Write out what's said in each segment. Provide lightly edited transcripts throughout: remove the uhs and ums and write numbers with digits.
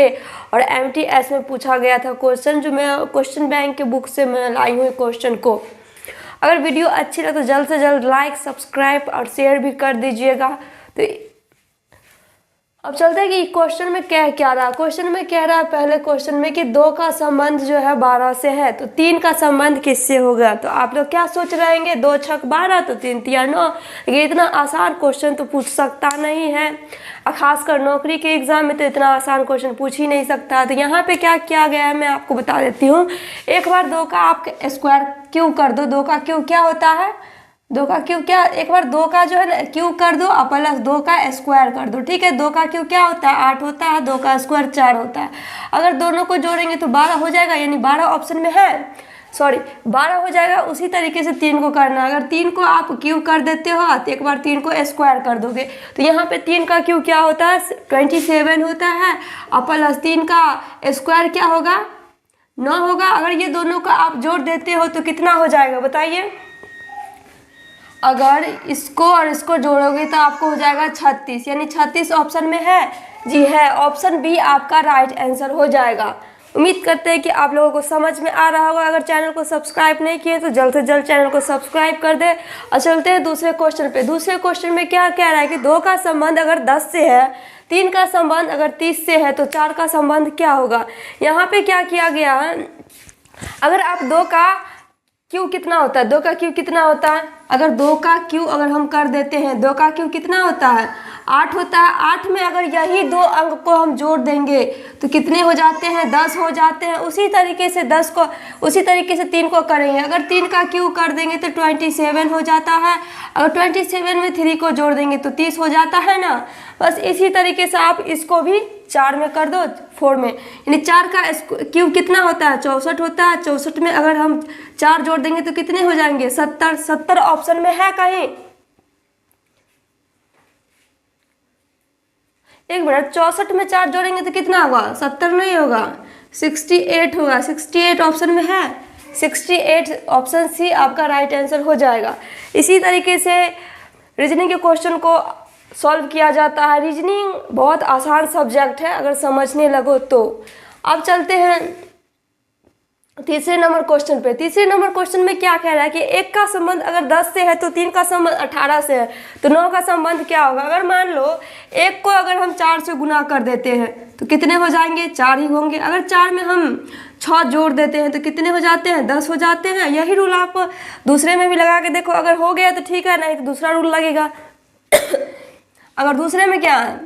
के और MTS में पूछा गया था क्वेश्चन, जो मैं क्वेश्चन बैंक के बुक से मैं लाई हुई क्वेश्चन को। अगर वीडियो अच्छी लगे तो जल्द से जल्द लाइक, सब्सक्राइब और शेयर भी कर दीजिएगा। तो अब चलते हैं कि क्वेश्चन में क्या रहा। क्वेश्चन में कह रहा है पहले क्वेश्चन में कि 2 का संबंध जो है 12 से है, तो 3 का संबंध किससे होगा। तो आप लोग क्या सोच रहेंगे, 2 छक 12 तो 3 तिया 9। ये इतना आसान क्वेश्चन तो पूछ सकता नहीं है, और खासकर नौकरी के एग्जाम में तो इतना आसान क्वेश्चन पूछ ही नहीं सकता। तो यहाँ पे क्या किया गया है मैं आपको बता देती हूँ। एक बार 2 का आप स्क्वायर क्यों कर दो। 2 का क्यों क्या होता है, 2 का क्यों क्या, एक बार 2 का जो है ना क्यों कर दो और प्लस 2 का स्क्वायर कर दो। ठीक है, 2 का क्यों क्या होता है 8 होता है, 2 का स्क्वायर 4 होता है। अगर दोनों को जोड़ेंगे तो 12 हो जाएगा, यानी 12 ऑप्शन में है, सॉरी 12 हो जाएगा। उसी तरीके से 3 को करना है। अगर 3 को आप क्यू कर देते हो तो एक बार 3 को स्क्वायर कर दोगे, तो यहाँ पे 3 का क्यू क्या होता है 27 होता है, और प्लस 3 का स्क्वायर क्या होगा 9 होगा। अगर ये दोनों का आप जोड़ देते हो तो कितना हो जाएगा बताइए। अगर इसको और इसको जोड़ोगे तो आपको हो जाएगा 36, यानी 36 ऑप्शन में है। जी है, ऑप्शन बी आपका राइट आंसर हो जाएगा। उम्मीद करते हैं कि आप लोगों को समझ में आ रहा होगा। अगर चैनल को सब्सक्राइब नहीं किए तो जल्द से जल्द चैनल को सब्सक्राइब कर दे। और चलते हैं दूसरे क्वेश्चन पे। दूसरे क्वेश्चन में क्या कह रहा है कि 2 का संबंध अगर 10 से है, 3 का संबंध अगर 30 से है, तो 4 का संबंध क्या होगा। यहाँ पे क्या किया गया, अगर आप 2 का क्यू कितना होता है, 2 का क्यू कितना होता है, अगर 2 का क्यू अगर हम कर देते हैं, 2 का क्यू कितना होता है 8 होता है। 8 में अगर यही 2 अंक को हम जोड़ देंगे तो कितने हो जाते हैं 10 हो जाते हैं। उसी तरीके से 10 को, उसी तरीके से 3 को करेंगे। अगर 3 का क्यू कर देंगे तो 27 हो जाता है। अगर 27 में 3 को जोड़ देंगे तो 30 हो जाता है ना। बस इसी तरीके से आप इसको भी 4 में कर दो, 4 में, यानी 4 का क्यूब कितना होता है 64 होता है। 64 में अगर हम 4 जोड़ देंगे तो कितने हो जाएंगे 70। 70 ऑप्शन में है कहीं, एक मिनट, 64 में 4 जोड़ेंगे तो कितना होगा 70 नहीं होगा 68 होगा। 68 ऑप्शन में है, 68 ऑप्शन सी आपका राइट आंसर हो जाएगा। इसी तरीके से रीजनिंग के क्वेश्चन को सॉल्व किया जाता है। रीजनिंग बहुत आसान सब्जेक्ट है अगर समझने लगो तो। अब चलते हैं तीसरे नंबर क्वेश्चन पे। तीसरे नंबर क्वेश्चन में क्या कह रहा है कि 1 का संबंध अगर 10 से है तो 3 का संबंध 18 से है, तो 9 का संबंध क्या होगा। अगर मान लो 1 को अगर हम 4 से गुना कर देते हैं तो कितने हो जाएंगे 4 ही होंगे। अगर 4 में हम 6 जोड़ देते हैं तो कितने हो जाते हैं 10 हो जाते हैं। यही रूल आप दूसरे में भी लगा के देखो, अगर हो गया तो ठीक है, नहीं तो दूसरा रूल लगेगा। अगर दूसरे में क्या है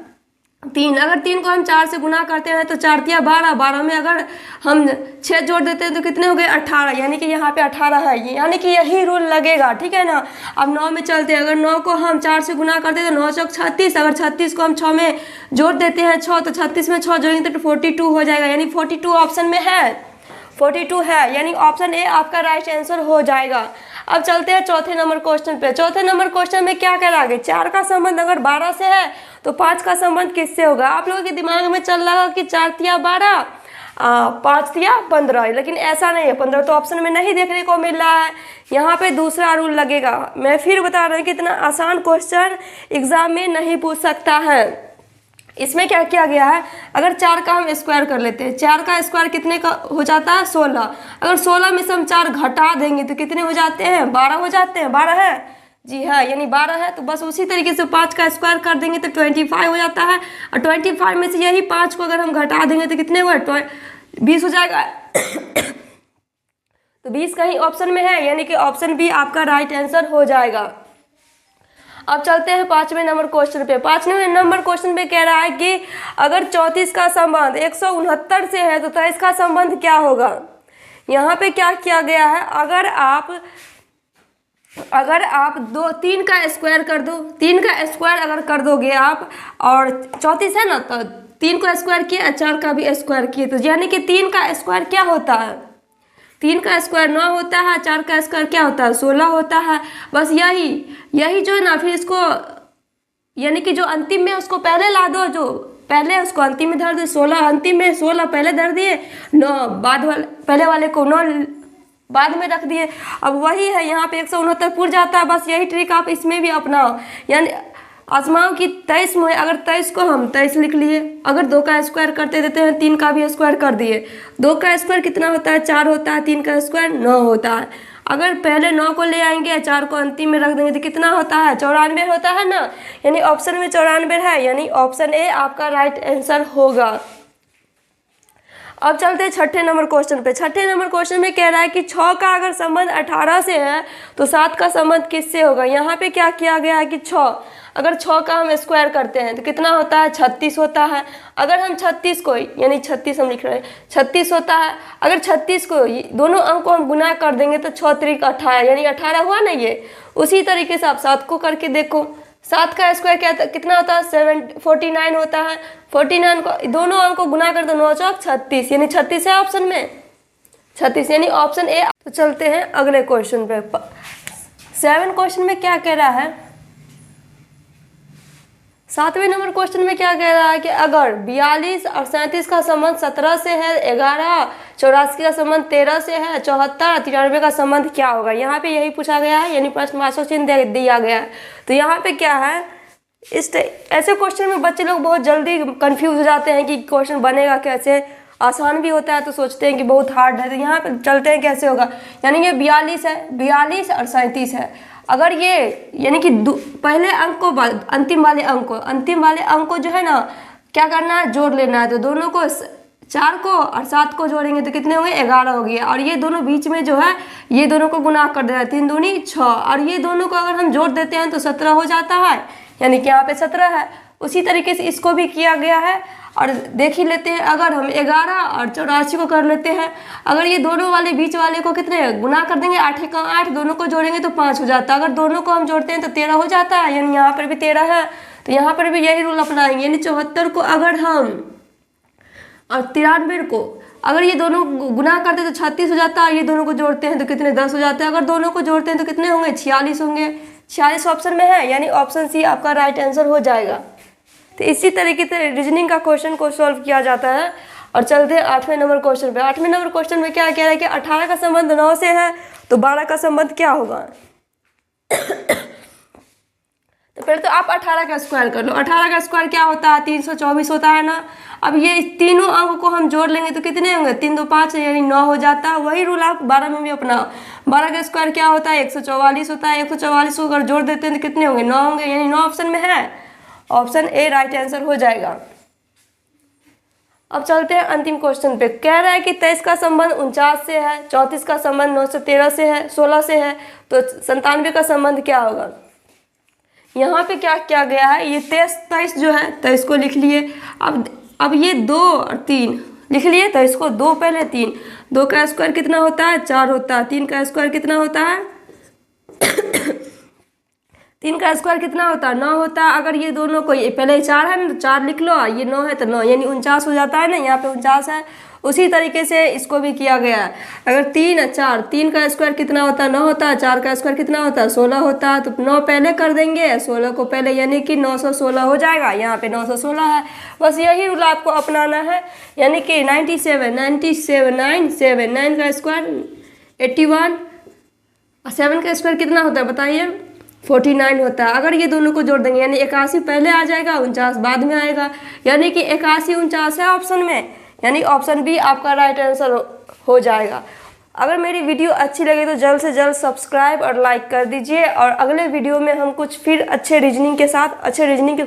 3, अगर 3 को हम 4 से गुना करते हैं तो 4 तिया 12, 12 में अगर हम 6 जोड़ देते हैं तो कितने हो गए 18, यानी कि यहाँ पे 18 है, यानी कि यही रूल लगेगा। ठीक है ना। अब 9 में चलते हैं। अगर 9 को हम 4 से गुना करते हैं तो 9 चौक 36, अगर 36 को हम 6 में जोड़ देते हैं 6, तो 36 में 6 जोड़ेंगे तो 42 हो जाएगा, यानी 42 ऑप्शन में है, 42 है, यानी ऑप्शन ए आपका राइट आंसर हो जाएगा। अब चलते हैं चौथे नंबर क्वेश्चन पे। चौथे नंबर क्वेश्चन में क्या कह रहा है 4 का संबंध अगर 12 से है तो 5 का संबंध किससे होगा। आप लोगों के दिमाग में चल रहा है कि 4 तिया 12, 5 तिया 15, लेकिन ऐसा नहीं है। 15 तो ऑप्शन में नहीं देखने को मिल रहा है। यहाँ पे दूसरा रूल लगेगा। मैं फिर बता रहा हूँ कि इतना आसान क्वेश्चन एग्जाम में नहीं पूछ सकता है। इसमें क्या किया गया है, अगर 4 का हम स्क्वायर कर लेते हैं, 4 का स्क्वायर कितने का हो जाता है 16। अगर 16 में से हम 4 घटा देंगे तो कितने हो जाते हैं 12 हो जाते हैं। 12 है, जी हाँ, यानी 12 है। तो बस उसी तरीके से 5 का स्क्वायर कर देंगे तो 25 हो जाता है, और 25 में से यही 5 को अगर हम घटा देंगे तो कितने हुए 20 हो जाएगा। तो 20 कहीं ऑप्शन में है, यानी कि ऑप्शन बी आपका राइट आंसर हो जाएगा। अब चलते हैं 5वें नंबर क्वेश्चन पे। 5वें नंबर क्वेश्चन पे कह रहा है कि अगर 34 का संबंध 169 से है तो 23 का संबंध क्या होगा। यहाँ पे क्या किया गया है, अगर आप 3 का स्क्वायर कर दो, 3 का स्क्वायर अगर कर दोगे आप, और 34 है ना, तो 3 को स्क्वायर किया, 4 का भी स्क्वायर किए, तो यानी कि 3 का स्क्वायर क्या होता है 3 का स्क्वायर 9 होता है, 4 का स्क्वायर क्या होता है 16 होता है। बस यही जो है ना, फिर इसको यानी कि जो अंतिम में उसको पहले ला दो, जो पहले उसको अंतिम में धर दो। 16 अंतिम में, 16 पहले धर दिए, 9 बाद वाले, पहले वाले को 9 बाद में रख दिए। अब वही है यहाँ पे 169 पूर जाता है। बस यही ट्रिक आप इसमें भी अपनाओ, यानी आजमाओ कि 23 में अगर 23 को हम 23 लिख लिए, अगर 2 का स्क्वायर करते देते हैं 3 का भी स्क्वायर कर दिए, 2 का स्क्वायर कितना होता है 4 होता है, 3 का स्क्वायर 9 होता है। अगर पहले 9 को ले आएंगे 4 को अंतिम में रख देंगे तो कितना होता है 94 होता है ना, यानी ऑप्शन में 94 है, यानी ऑप्शन ए आपका राइट आंसर होगा। अब चलते हैं छठे नंबर क्वेश्चन पे। छठे नंबर क्वेश्चन में कह रहा है कि 6 का अगर संबंध 18 से है तो 7 का संबंध किससे होगा। यहाँ पे क्या किया गया है कि 6, अगर 6 का हम स्क्वायर करते हैं तो कितना होता है 36 होता है। अगर हम 36 को, यानी 36 हम लिख रहे हैं 36 होता है, अगर 36 को दोनों अंक को हम गुना कर देंगे तो 6 3 18 यानी 18 हुआ ना ये। उसी तरीके से आप 7 को करके देखो, 7 का स्क्वायर क्या कितना होता है 49 होता है। 49 को दोनों अंक को गुना कर दो 9 चौक 36 यानी 36 है ऑप्शन में, 36 यानी ऑप्शन ए। तो चलते हैं अगले क्वेश्चन पे। 7 क्वेश्चन में क्या कह रहा है, 7वें नंबर क्वेश्चन में क्या कह रहा है कि अगर 42 और 37 का संबंध 17 से है, 11 84 का संबंध 13 से है, 74 93 का संबंध क्या होगा। यहाँ पे यही पूछा गया है, यानी प्रश्नवाचक चिन्ह दिया गया है। तो यहाँ पे क्या है, ऐसे क्वेश्चन में बच्चे लोग बहुत जल्दी कंफ्यूज हो जाते हैं कि क्वेश्चन बनेगा कैसे। आसान भी होता है तो सोचते हैं कि बहुत हार्ड है, तो यहाँ पे चलते हैं कैसे होगा। यानी ये 42 है, 42 और 37 है। अगर ये यानी कि पहले अंक को अंतिम वाले अंक को जो है ना क्या करना है जोड़ लेना है। तो दोनों को 4 को और 7 को जोड़ेंगे तो कितने होंगे 11 हो गए। और ये दोनों बीच में जो है ये दोनों को गुना कर देना है, 3 दूनी 6, और ये दोनों को अगर हम जोड़ देते हैं तो 17 हो जाता है, यानी कि यहाँ पे 17 है। उसी तरीके से इसको भी किया गया है। और देख ही लेते हैं, अगर हम 11 और 84 को कर लेते हैं, अगर ये दोनों वाले बीच वाले को कितने गुना कर देंगे 8 का 8, दोनों को जोड़ेंगे तो 5 हो जाता है। अगर दोनों को हम जोड़ते हैं तो 13 हो जाता है, यानी यहाँ पर भी 13 है। तो यहाँ पर भी यही रूल अपनाएंगे, यानी 74 को अगर हम और 93 को अगर ये दोनों गुना करते हैं तो 36 हो जाता है। ये दोनों को जोड़ते हैं तो कितने 10 हो जाते हैं। अगर दोनों को जोड़ते हैं तो कितने होंगे 46 होंगे। 46 ऑप्शन में है, यानी ऑप्शन सी आपका राइट आंसर हो जाएगा। तो इसी तरीके से रीजनिंग का क्वेश्चन को सॉल्व किया जाता है। और चलते हैं 8वें नंबर क्वेश्चन पे। 8वें नंबर क्वेश्चन में क्या कह रहा है कि 18 का संबंध 9 से है तो 12 का संबंध क्या होगा। तो पहले तो आप 18 का स्क्वायर कर लो। 18 का स्क्वायर क्या होता है 324 होता है ना। अब ये तीनों अंक को हम जोड़ लेंगे तो कितने होंगे 3 2 5 यानी 9 हो जाता है। वही रूल आप 12 में भी अपनाओ। 12 का स्क्वायर क्या होता है 144 होता है। 144 को अगर जोड़ देते हैं तो कितने होंगे 9 होंगे, यानी 9 ऑप्शन में है, ऑप्शन ए राइट आंसर हो जाएगा। अब चलते हैं अंतिम क्वेश्चन पे। कह रहा है कि 23 का संबंध 49 से है, 34 का संबंध 913 से है, 16 से है, तो 97 का संबंध क्या होगा। यहाँ पे क्या किया गया है, ये 23 जो है 23 को लिख लिए। अब ये 2 और 3 लिख लिए, तो इसको 2 पहले 3, 2 का स्क्वायर कितना होता है 4 होता है। 3 का स्क्वायर कितना होता है 3 का स्क्वायर कितना होता है 9 होता है। अगर ये दोनों को ये पहले 4 है ना तो 4 लिख लो, ये 9 है तो 9 यानी 49 हो जाता है ना, यहाँ पे 49 है। उसी तरीके से इसको भी किया गया है। अगर 3 और 4, 3 का स्क्वायर कितना होता है 9 होता है, 4 का स्क्वायर कितना होता है 16 होता है। तो 9 पहले कर देंगे, 16 को पहले, यानी कि 916 हो जाएगा। यहाँ पे 916 है। बस यही रूल आपको अपनाना है, यानी कि 97 9 का स्क्वायर 81 और 7 का स्क्वायर कितना होता है बताइए 49 होता है। अगर ये दोनों को जोड़ देंगे यानी 81 पहले आ जाएगा, 49 बाद में आएगा, यानी कि 81 49 है ऑप्शन में, यानी ऑप्शन बी आपका राइट आंसर हो जाएगा। अगर मेरी वीडियो अच्छी लगे तो जल्द से जल्द सब्सक्राइब और लाइक कर दीजिए। और अगले वीडियो में हम कुछ फिर अच्छे रीजनिंग के साथ अच्छे रीजनिंग के